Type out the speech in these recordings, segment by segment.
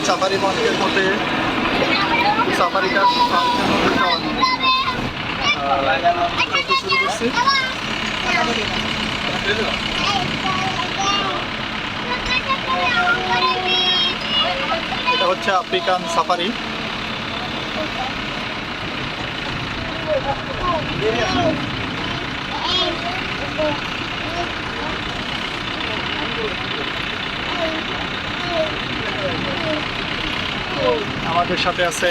Safari পার্কের মধ্যে সাফারিটা পার্কের মধ্যে শুরু করছি। এটা হচ্ছে আফ্রিকান সাফারি। আমাদের সাথে আছে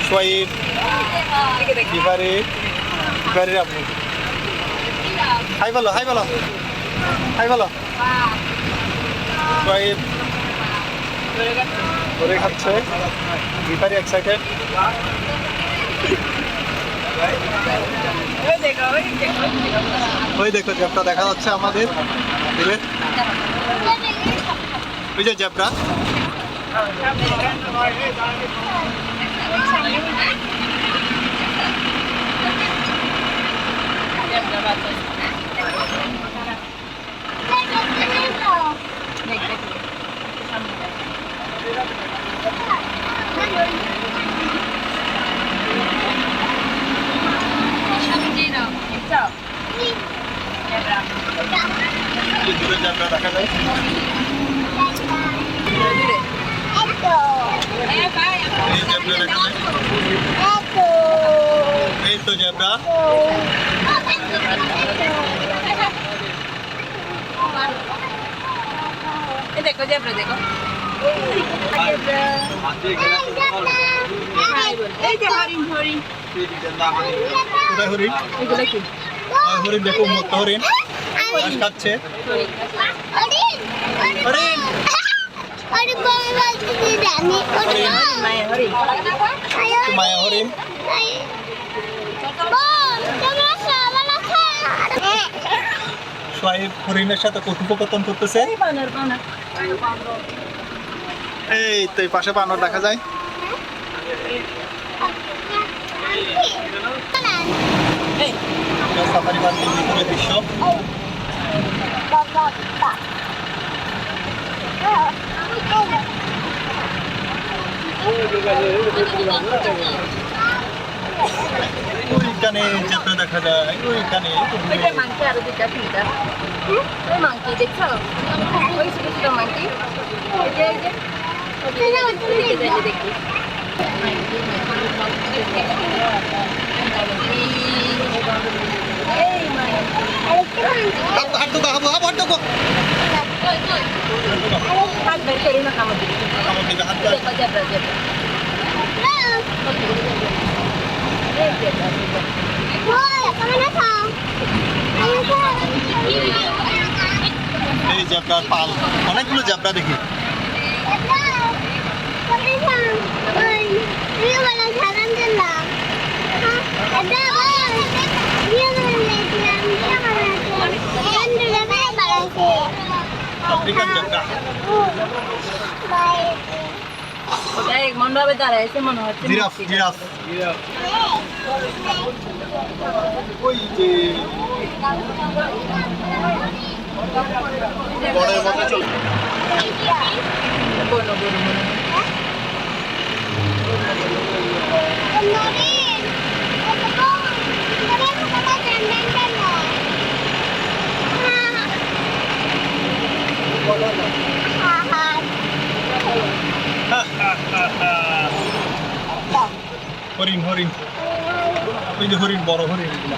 সোয়াইব, বিভারি আপনি হাই বলো, হাই বলো, হাই বলো। সোয়াইব ধরে খাচ্ছে, বিভারি এক্সাইটেড। ওই দেখো জ্যাবরা দেখা যাচ্ছে আমাদের দিলে, ওই যে জ্যাবরা। দেখা যায় এই তো জ্যাবরা। देखो जेब्रा देखो হরিণ হরিণ কোথায় হরিণ? এগুলো কি হরিণ দেখো, মুক্ত হরিণ ঘাস খাচ্ছে। হরিণ মায়া হরিণ মায়া হরিণ। সোয়াইব হরিণের সাথে কথোপকথন করতেছে। এই তো এই পাশে বানর দেখা যায়। সাফারি পার্কের ভিতরে দৃশ্য। ওইখানে জ্যাবরা দেখা যায়, ওইখানে মাংকি আরো দুইটা তিনটা ওই মাংকি দেখছো ওই ছোট ছোট মাংকি দেখি এই জ্যাবরার পাল, অনেকগুলো জ্যাবরা দেখি। আফ্রিকান জ্যাবরা। ওটা এক মন্ডপে দাঁড়াইছে মনে হচ্ছে জিরাফ, জিরাফ। ওই যে বড়ের মতো চল। বড় বড় হরিণ, হরিণ, ওই যে হরিণ, বড় হরিণ এগুলা।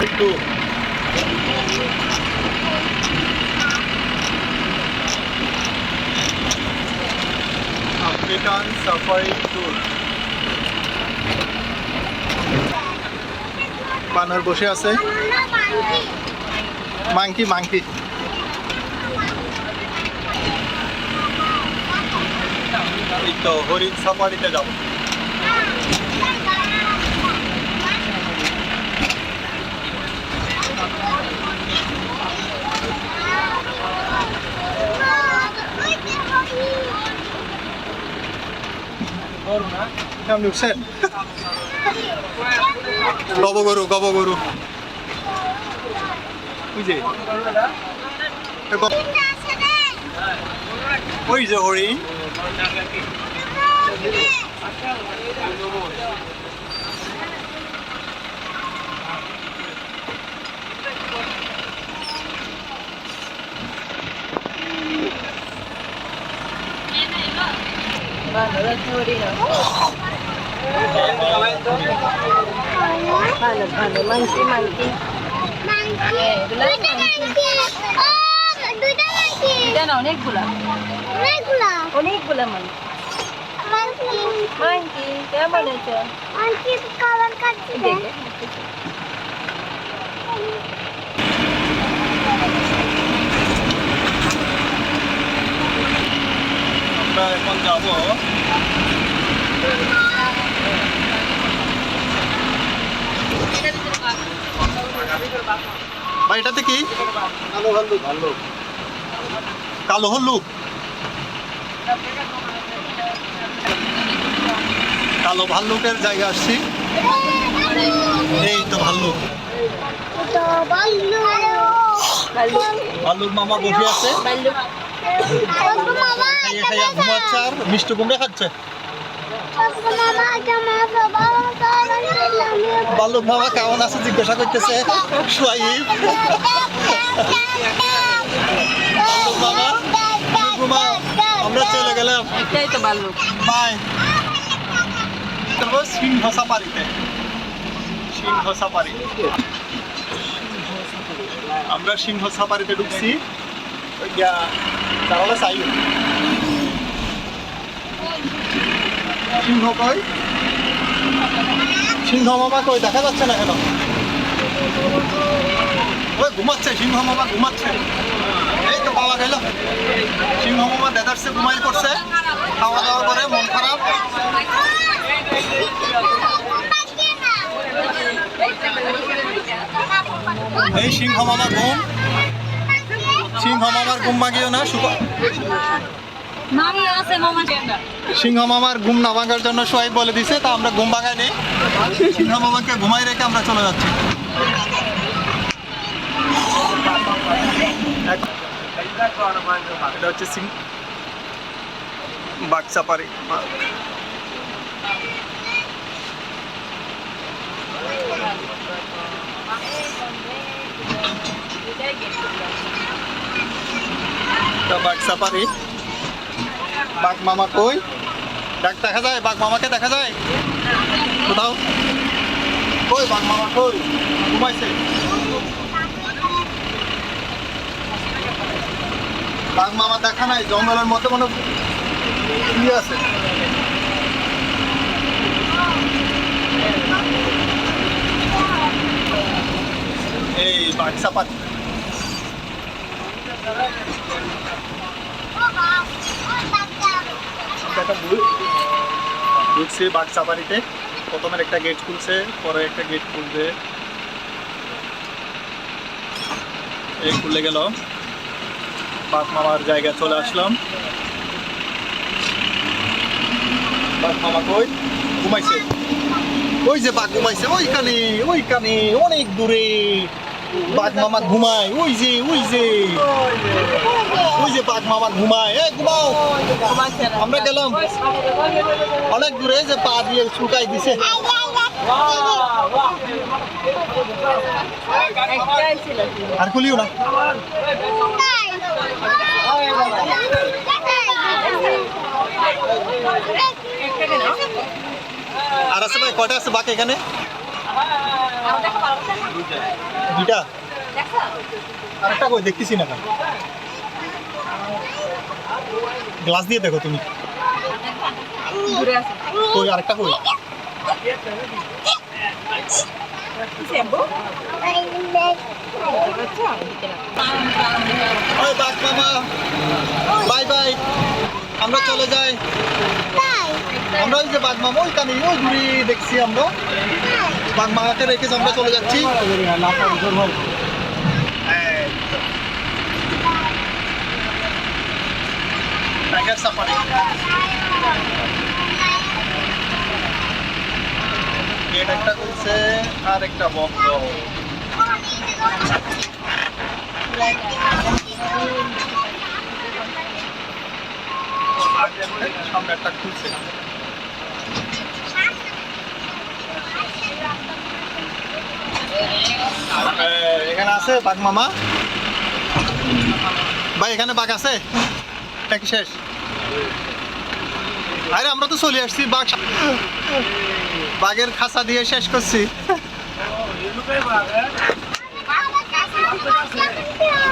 একটু আফ্রিকান সাফারি ট্যুর। বানর বসে আছে, মাংকি মাংকি। এই তো হরিণ সাফারিতে যাবো। বড় না আপনি উঠছেন? গবগরু গবগরু ওই যে ওই যে হরিণ Paano? Nagturi na. Paano? Monkey. Monkey. Duda monkey. Duda monkey. এটা না অনেকগুলা অনেকগুলা monkey. Monkey, কেমন আছে? monkey খাবার খাচ্ছে দেখে। আমরা এখন যাবো ভাই এটাতে কি কালো হল্লুক কালো ভাল্লুকের জায়গা আসছি এই তো ভাল্লুক তো বললু ভাল্লুক মামা বসে আছে Balok. বাবু মামা খাইয়ে খাইয়ে ঘুমাচ্ছে আর মিষ্টি কুমড়ে খাচ্ছে বাবু মামা জামা বাবা ভাল্লুক মামা কেমন আছে জিজ্ঞাসা করতেছে সোয়াইব মামা ঘুমা আমরা চলে গেলাম এটাই তো ভালো। বাই তারপর সিংহ সাফারিতে সিংহ সাফারি আমরা সিংহ সাফারিতে ঢুকছি ওই তাহলে চাই সিংহ কই সিংহ মামা কই দেখা যাচ্ছে না কেন ওই ঘুমাচ্ছে সিংহ মামা ঘুমাচ্ছে এই তো পাওয়া গেল সিংহ মামা দেদারসে ঘুমাই পড়ছে খাওয়া দাওয়ার পরে মন খারাপ এই সিংহ মামা ঘুম সিংহ মামার ঘুম ভাঙিও না মামি আছে মামা জেন্ডা। সিংহ মামার ঘুম না ভাঙার জন্য সোহাইব বলে দিছে তা আমরা ঘুম ভাঙাই নেই সিংহ মামাকে ঘুমাই রেখে আমরা চলে যাচ্ছি এটা হচ্ছে বাঘ সাফারি বাঘ সাফারি বাঘ মামা কই ডাক দেখা যায় বাঘ মামাকে দেখা যায় কোথাও কই বাঘ মামা কই ঘুমাইছে বাঘ মামা দেখা নাই জঙ্গলের মধ্যে মনে কি আছে এই বাঘ সাফারি ঢুকছি বাঘ সাফারিতে প্রথমের একটা গেট খুলছে পরে একটা গেট খুলবে এই খুলে গেল বাঘ মামার জায়গায় চলে আসলাম বাঘ মামা কই ঘুমাইছে ওই যে বাঘ ঘুমাইছে ওইখানে অনেক দূরে বাঘ মামা ঘুমায় ওই যে বাঘ মামা ঘুমায় ঘুমাও আমরা গেলাম অনেক দূরে যে পা দিয়ে শুকাই দিছে আর খুলিও না আর আছে ভাই কয়টা আছে বাকি এখানে দুইটা আরেকটা কই দেখতেছি না গ্লাস দিয়ে দেখো তুমি কই আরেকটা কই ওই বাঘ মামা বাই বাই আমরা চলে যাই আমরা ওই যে বাঘ মামা ওইখানে ওই দূরে দেখছি আমরা বাঘ মামাকে রেখে আমরা চলে যাচ্ছি টাইগার সাফারি একটা করছে আর একটা বন্ধ। সামনে একটা খুলছে। এখানে আছে বাঘ মামা ভাই, এখানে বাঘ আছে নাকি শেষ? আরে আমরা তো চলে আসছি, বাঘের খাঁচা দিয়ে শেষ করছি।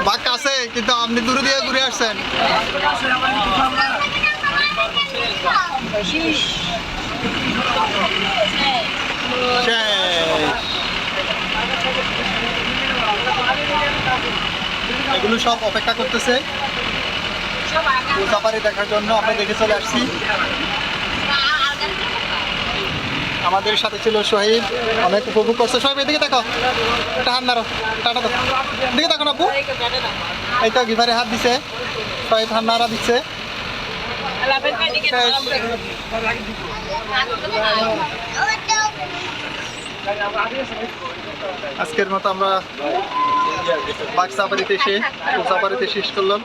বাঘ আছে কিন্তু আপনি দূরে দিয়ে ঘুরে আসছেন। এগুলো সব অপেক্ষা করতেছে সাফারি দেখার জন্য। আমরা দেখে চলে আসছি। আমাদের সাথে ছিল শহীদ, অনেক উপভোগ করছে। শহীদ এদিকে দেখো, একটা হাত নাড়ো, টাটা তো এদিকে দেখো না আপু, এই তো গিভারে হাত দিছে, শহীদ হাত নাড়া দিচ্ছে। আজকের মতো আমরা বাঘ সাফারিতে শেষ করলাম।